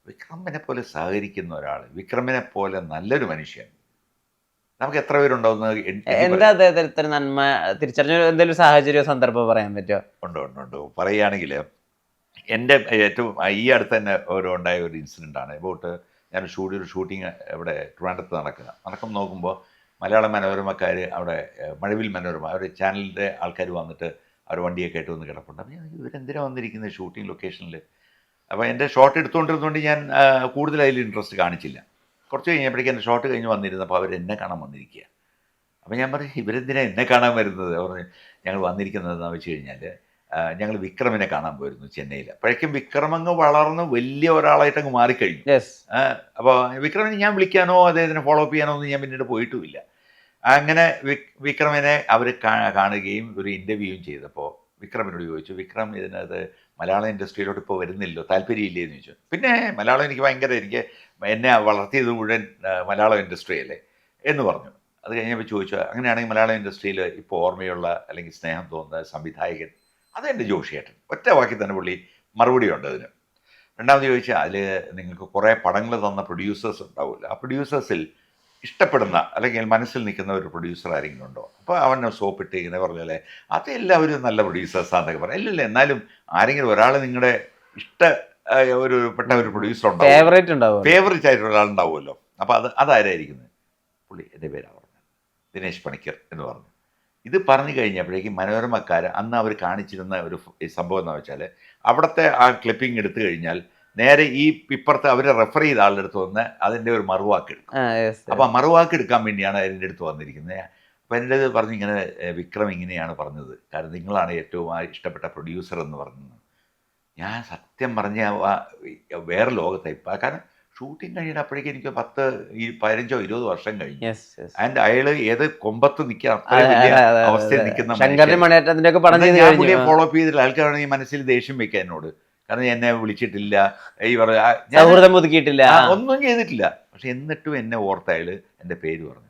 വിക്രമിനെ പോലെ സഹകരിക്കുന്ന ഒരാൾ, വിക്രമിനെ പോലെ നല്ലൊരു മനുഷ്യൻ നമുക്ക് എത്ര പേരുണ്ടാവുന്ന എന്താ അദ്ദേഹത്തിന് ഇത്ര നന്മ തിരിച്ചറിഞ്ഞ എന്തെങ്കിലും സാഹചര്യമോ സന്ദർഭമോ പറയാൻ പറ്റുമോ? ഉണ്ട്. പറയുകയാണെങ്കിൽ എൻ്റെ ഏറ്റവും ഈ അടുത്ത് തന്നെ ഉണ്ടായ ഒരു ഇൻസിഡൻ്റ് ആണ്. അബൌട്ട് ഞാൻ ഒരു ഷൂട്ടിങ് ഇവിടെ ട്രിവാൻഡ്രത്ത് നടക്കും നോക്കുമ്പോൾ മലയാള മനോരമക്കാർ അവിടെ മഴവിൽ മനോരമ അവർ ചാനലിൻ്റെ ആൾക്കാർ വന്നിട്ട് അവർ വണ്ടിയൊക്കെ ആയിട്ട് വന്ന് കിടപ്പുണ്ട്. അപ്പോൾ ഞാൻ ഇവരെന്തിനാണ് വന്നിരിക്കുന്നത് ഷൂട്ടിംഗ് ലൊക്കേഷനിൽ? അപ്പോൾ എൻ്റെ ഷോട്ട് എടുത്തുകൊണ്ടിരുന്നതുകൊണ്ട് ഞാൻ കൂടുതൽ അതിൽ ഇൻട്രസ്റ്റ് കാണിച്ചില്ല. കുറച്ച് കഴിഞ്ഞപ്പോഴേക്കും എൻ്റെ ഷോട്ട് കഴിഞ്ഞ് വന്നിരുന്നപ്പോൾ അവർ എന്നെ കാണാൻ വന്നിരിക്കുക. അപ്പോൾ ഞാൻ പറയും ഇവരെന്തിനാണ് എന്നെ കാണാൻ വരുന്നത്? പറഞ്ഞു ഞങ്ങൾ വന്നിരിക്കുന്നതെന്ന് വെച്ച് കഴിഞ്ഞാൽ ഞങ്ങൾ വിക്രമിനെ കാണാൻ പോയിരുന്നു ചെന്നൈയിൽ. അപ്പോഴേക്കും വിക്രം അങ്ങ് വളർന്ന് വലിയ ഒരാളായിട്ട് അങ്ങ് മാറിക്കഴിഞ്ഞു. അപ്പോൾ വിക്രമിനെ ഞാൻ വിളിക്കാനോ അദ്ദേഹത്തിനെ ഫോളോ അപ്പ് ചെയ്യാനോ ഒന്നും ഞാൻ പിന്നീട് പോയിട്ടുമില്ല. അങ്ങനെ വിക്രമിനെ അവർ കാണുകയും ഒരു ഇൻ്റർവ്യൂവും ചെയ്തപ്പോൾ വിക്രമിനോട് ചോദിച്ചു, വിക്രം ഇതിനകത്ത് മലയാള ഇൻഡസ്ട്രിയിലോട്ട് ഇപ്പോൾ വരുന്നില്ലല്ലോ, താല്പര്യമില്ലേ എന്ന് ചോദിച്ചു. പിന്നെ മലയാളം എനിക്ക് എന്നെ വളർത്തിയത് മുഴുവൻ മലയാളം ഇൻഡസ്ട്രി അല്ലേ എന്ന് പറഞ്ഞു. അത് കഴിഞ്ഞപ്പോൾ ചോദിച്ചു, അങ്ങനെയാണെങ്കിൽ മലയാളം ഇൻഡസ്ട്രിയിൽ ഇപ്പോൾ ഓർമ്മയുള്ള അല്ലെങ്കിൽ സ്നേഹം തോന്നുന്ന സംവിധായകൻ അതെൻ്റെ ജോഷിയേട്ടൻ. ഒറ്റ വാക്കി തന്നെ പുള്ളി മറുപടി ഉണ്ട് അതിന്. രണ്ടാമത് ചോദിച്ചാൽ അതിൽ നിങ്ങൾക്ക് കുറേ പടങ്ങൾ തന്ന പ്രൊഡ്യൂസേഴ്സ് ഉണ്ടാവില്ല, ആ പ്രൊഡ്യൂസേഴ്സിൽ ഇഷ്ടപ്പെടുന്ന അല്ലെങ്കിൽ മനസ്സിൽ നിൽക്കുന്ന ഒരു പ്രൊഡ്യൂസർ ആരെങ്കിലും ഉണ്ടോ? അപ്പോൾ അവൻ സോപ്പിട്ട് ഇങ്ങനെ പറഞ്ഞാലേ അതെല്ലാവരും നല്ല പ്രൊഡ്യൂസേഴ്സാന്നൊക്കെ പറയാം. ഇല്ലല്ല, എന്നാലും ആരെങ്കിലും ഒരാൾ നിങ്ങളുടെ പെട്ട ഒരു പ്രൊഡ്യൂസർ ഉണ്ടാവും, ഫേവറേറ്റ് ആയിട്ടുള്ള ഒരാളുണ്ടാവുമല്ലോ. അപ്പോൾ അതാരായിരിക്കുന്നത്? പുള്ളി എൻ്റെ പേരാണ് പറഞ്ഞത്, ദിനേശ് പണിക്കർ എന്ന് പറഞ്ഞു. ഇത് പറഞ്ഞു കഴിഞ്ഞപ്പോഴേക്കും മനോരമക്കാർ അന്ന് അവർ കാണിച്ചിരുന്ന ഒരു സംഭവം എന്ന് വെച്ചാൽ അവിടുത്തെ ആ ക്ലിപ്പിംഗ് എടുത്തു കഴിഞ്ഞാൽ നേരെ ഈ ഇപ്പുറത്ത് അവർ റെഫർ ചെയ്ത ആളുടെ അടുത്ത് വന്ന് അതിൻ്റെ ഒരു മറുവാക്ക് എടുക്കും. അപ്പോൾ ആ മറുവാക്ക് എടുക്കാൻ വേണ്ടിയാണ് അതിൻ്റെ അടുത്ത് വന്നിരിക്കുന്നത്. അപ്പോൾ എൻ്റെ അടുത്ത് പറഞ്ഞു, ഇങ്ങനെ വിക്രം ഇങ്ങനെയാണ് പറഞ്ഞത്, കാരണം നിങ്ങളാണ് ഏറ്റവും ഇഷ്ടപ്പെട്ട പ്രൊഡ്യൂസർ എന്ന് പറഞ്ഞത്. ഞാൻ സത്യം പറഞ്ഞ വേറെ ലോകത്തായി. കാരണം ഷൂട്ടിങ് കഴിയുന്നപ്പോഴേക്കും എനിക്ക് 15-20 വർഷം കഴിഞ്ഞു. ആൻഡ് അയാള് ഏത് കൊമ്പത്ത് നിൽക്കാൻ അവസ്ഥയിൽ നിൽക്കുന്ന പുള്ളിയെ ഫോളോ അപ്പ് ചെയ്തില്ല. ആൾക്കാരാണ് ഈ മനസ്സിൽ ദേഷ്യം വെക്കാൻ എന്നോട്, കാരണം എന്നെ വിളിച്ചിട്ടില്ല, ഈ ഒന്നും ചെയ്തിട്ടില്ല. പക്ഷെ എന്നിട്ടും എന്നെ ഓർത്ത അയാള് എൻ്റെ പേര് പറഞ്ഞു.